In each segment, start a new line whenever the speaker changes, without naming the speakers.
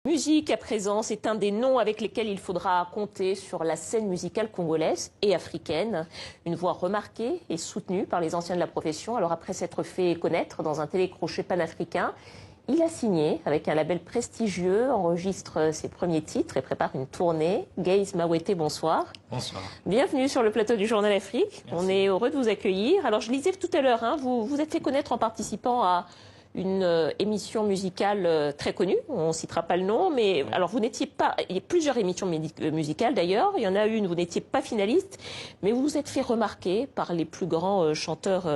Musique à présent, c'est un des noms avec lesquels il faudra compter sur la scène musicale congolaise et africaine. Une voix remarquée et soutenue par les anciens de la profession. Alors après s'être fait connaître dans un télécrochet panafricain, il a signé avec un label prestigieux, enregistre ses premiers titres et prépare une tournée. Gaze Mawete, bonsoir.
Bonsoir.
Bienvenue sur le plateau du Journal Afrique.
Merci.
On est heureux de vous accueillir. Alors je lisais tout à l'heure, vous vous êtes fait connaître en participant à une émission musicale très connue, on ne citera pas le nom, mais
oui.
Alors vous n'étiez pas, il y a plusieurs émissions musicales d'ailleurs, il y en a une, vous n'étiez pas finaliste, mais vous vous êtes fait remarquer par les plus grands chanteurs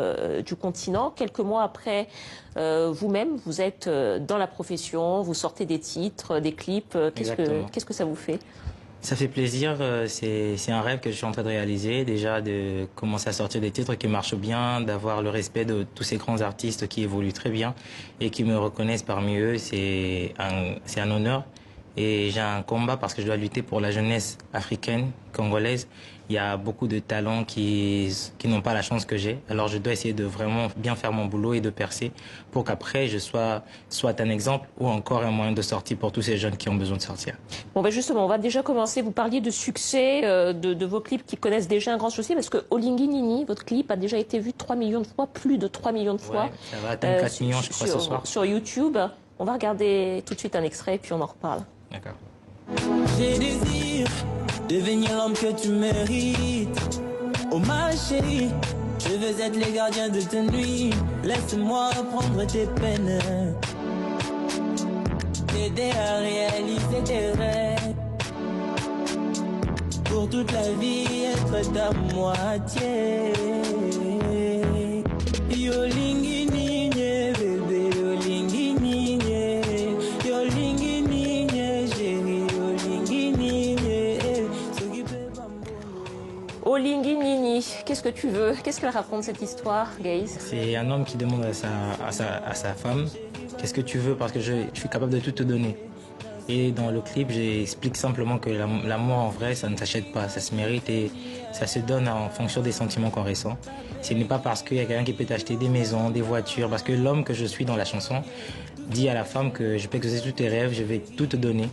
du continent. Quelques mois après, vous-même, vous êtes dans la profession, vous sortez des titres, des clips, qu'est-ce que ça vous fait ?
Ça fait plaisir, c'est un rêve que je suis en train de réaliser, déjà de commencer à sortir des titres qui marchent bien, d'avoir le respect de tous ces grands artistes qui évoluent très bien et qui me reconnaissent parmi eux, c'est un honneur. Et j'ai un combat parce que je dois lutter pour la jeunesse africaine, congolaise. Il y a beaucoup de talents qui n'ont pas la chance que j'ai. Alors je dois essayer de vraiment bien faire mon boulot et de percer pour qu'après je sois soit un exemple ou encore un moyen de sortie pour tous ces jeunes qui ont besoin de sortir.
Bon ben justement, on va déjà commencer. Vous parliez de succès, de vos clips qui connaissent déjà un grand succès parce que Olingi Nini, votre clip a déjà été vu 3 millions de fois, plus de 3 millions de fois.
Ouais, ça va atteindre 4 millions je crois ce soir.
Sur YouTube. On va regarder tout de suite un extrait et puis on en reparle.
D'accord.
J'ai désir devenir l'homme que tu mérites. Oh ma chérie, je veux être les gardiens de tes nuits. Laisse-moi prendre tes peines, t'aider à réaliser tes rêves. Pour toute la vie, être ta moitié. Yolingi nigne, bébé, yolingi nigne. Yolingi nigne, chérie, yolingi nigne.
Olingi Nini, qu'est-ce que tu veux? Qu'est-ce qu'elle raconte cette histoire, Gaze?
C'est un homme qui demande à sa femme qu'est-ce que tu veux parce que je suis capable de tout te donner. Et dans le clip, j'explique simplement que l'amour en vrai, ça ne s'achète pas, ça se mérite et ça se donne en fonction des sentiments qu'on ressent. Ce n'est pas parce qu'il y a quelqu'un qui peut t'acheter des maisons, des voitures, parce que l'homme que je suis dans la chanson dit à la femme que je peux exaucer tous tes rêves, je vais tout te donner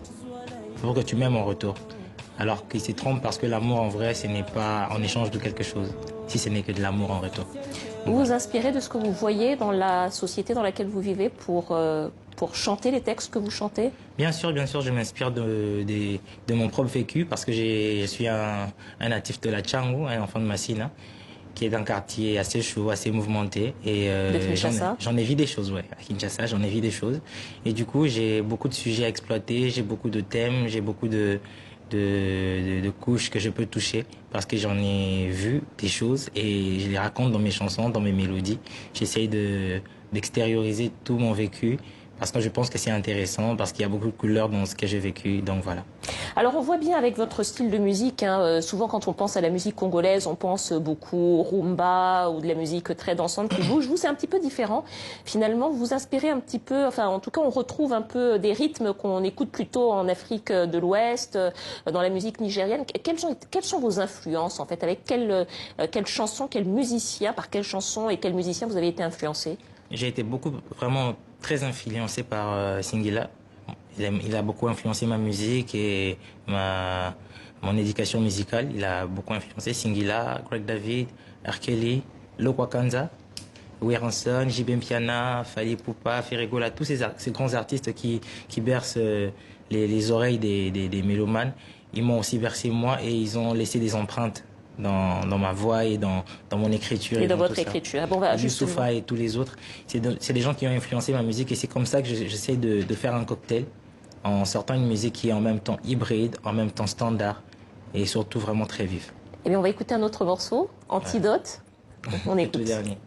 pour que tu m'aimes en retour. Alors qu'il se trompe parce que l'amour en vrai, ce n'est pas en échange de quelque chose, si ce n'est que de l'amour en retour.
Vous vous inspirez de ce que vous voyez dans la société dans laquelle vous vivez pour chanter les textes que vous chantez?
Bien sûr, je m'inspire de mon propre vécu parce que je suis un natif de la Tchangou, un enfant de Massina, qui est un quartier assez chaud, assez mouvementé. Et j'en ai vu des choses, ouais. À Kinshasa, j'en ai vu des choses. Et du coup, j'ai beaucoup de sujets à exploiter, j'ai beaucoup de thèmes, j'ai beaucoup de couches que je peux toucher parce que j'en ai vu des choses et je les raconte dans mes chansons, dans mes mélodies. J'essaye d'extérioriser tout mon vécu parce que je pense que c'est intéressant, parce qu'il y a beaucoup de couleurs dans ce que j'ai vécu, donc voilà.
Alors on voit bien avec votre style de musique, souvent quand on pense à la musique congolaise, on pense beaucoup au rumba ou de la musique très dansante qui bouge. Vous, c'est un petit peu différent. Finalement, vous vous inspirez un petit peu, enfin en tout cas on retrouve un peu des rythmes qu'on écoute plutôt en Afrique de l'Ouest, dans la musique nigérienne. Quelles sont vos influences en fait? Avec quelle chanson, quel musicien, par quelle chanson et quel musicien vous avez été influencé?
J'ai été vraiment très influencé par Singila. Il a beaucoup influencé ma musique et mon éducation musicale. Il a beaucoup influencé Singila, Greg David, R. Kelly, Lokwa Kanza, Weranson, J.B. Mpiana, Fally Ipupa, Ferregola, tous ces grands artistes qui bercent les oreilles des mélomanes. Ils m'ont aussi bercé moi et ils ont laissé des empreintes dans ma voix et dans mon écriture.
Et dans votre écriture. Ah bon,
Youssoufa et tous les autres. C'est des gens qui ont influencé ma musique et c'est comme ça que j'essaie de faire un cocktail en sortant une musique qui est en même temps hybride, en même temps standard et surtout vraiment très vive.
Eh bien, on va écouter un autre morceau, Antidote. Ouais. On écoute.
Le dernier.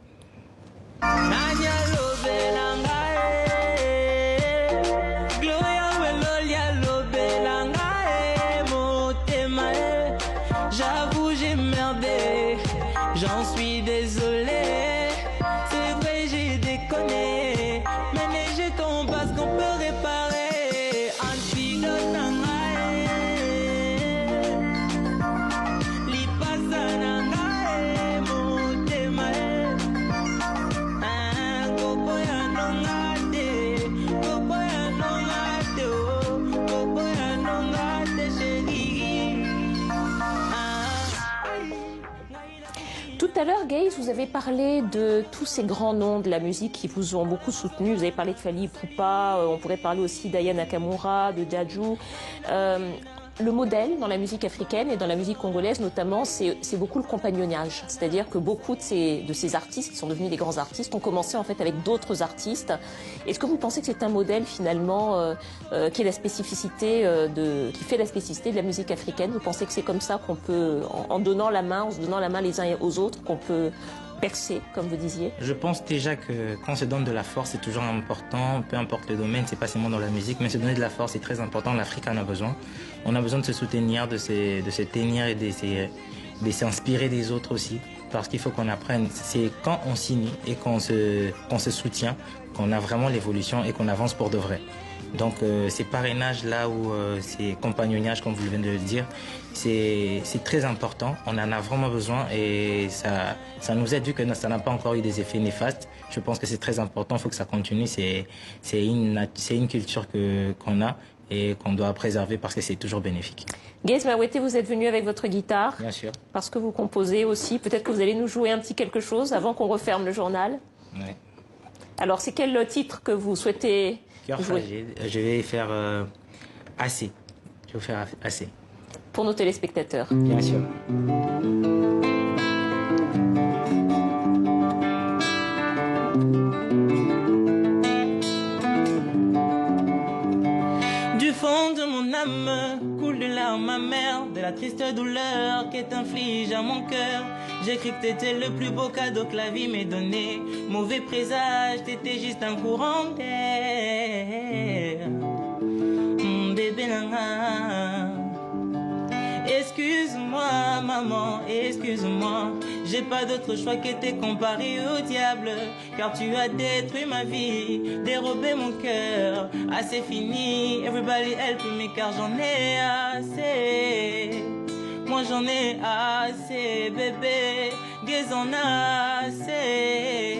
J'avoue, j'ai merdé, j'en suis désolé. C'est vrai, j'ai déconné, mais les jetons parce qu'on peut réparer. Antidote nangae, lipasa nangae, motema.
Tout à l'heure, Gaze, vous avez parlé de tous ces grands noms de la musique qui vous ont beaucoup soutenu. Vous avez parlé de Fally Ipupa, on pourrait parler aussi d'Aya Nakamura, de Dadju. Le modèle dans la musique africaine et dans la musique congolaise notamment, c'est beaucoup le compagnonnage. C'est-à-dire que beaucoup de ces artistes qui sont devenus des grands artistes ont commencé en fait avec d'autres artistes. Est-ce que vous pensez que c'est un modèle finalement qui est la spécificité qui fait la spécificité de la musique africaine? Vous pensez que c'est comme ça qu'on peut, en donnant la main, en se donnant la main les uns aux autres, qu'on peut percer, comme vous disiez? Je
pense déjà que quand on se donne de la force, c'est toujours important, peu importe le domaine, c'est pas seulement dans la musique, mais se donner de la force, c'est très important. L'Afrique en a besoin. On a besoin de se soutenir, de se tenir et de s'inspirer des autres aussi. Parce qu'il faut qu'on apprenne. C'est quand on signe et qu'on se soutient qu'on a vraiment l'évolution et qu'on avance pour de vrai. Donc ces parrainages là où ces compagnonnages, comme vous venez de le dire, c'est très important. On en a vraiment besoin et ça nous aide vu que ça n'a pas encore eu des effets néfastes. Je pense que c'est très important, il faut que ça continue. C'est une culture qu'on a et qu'on doit préserver parce que c'est toujours bénéfique.
Gaze Mawete, vous êtes venu avec votre guitare.
Bien sûr. Parce
que vous composez aussi. Peut-être que vous allez nous jouer un petit quelque chose avant qu'on referme le journal.
Oui.
Alors c'est quel titre que vous souhaitez
Cœur fragile. Je vais faire assez. Je vais faire assez.
Pour nos téléspectateurs.
Bien sûr.
Du fond de mon âme coule de larmes amères, de la triste douleur qui t'inflige à mon cœur. J'ai cru que t'étais le plus beau cadeau que la vie m'ait donné. Mauvais présage, t'étais juste un courant d'air. Bébé nana. Excuse-moi maman, excuse-moi. J'ai pas d'autre choix qu'être comparé au diable. Car tu as détruit ma vie, dérobé mon cœur. Ah c'est fini, everybody help me car j'en ai assez. Moi j'en ai assez, bébé, Gaze en a assez.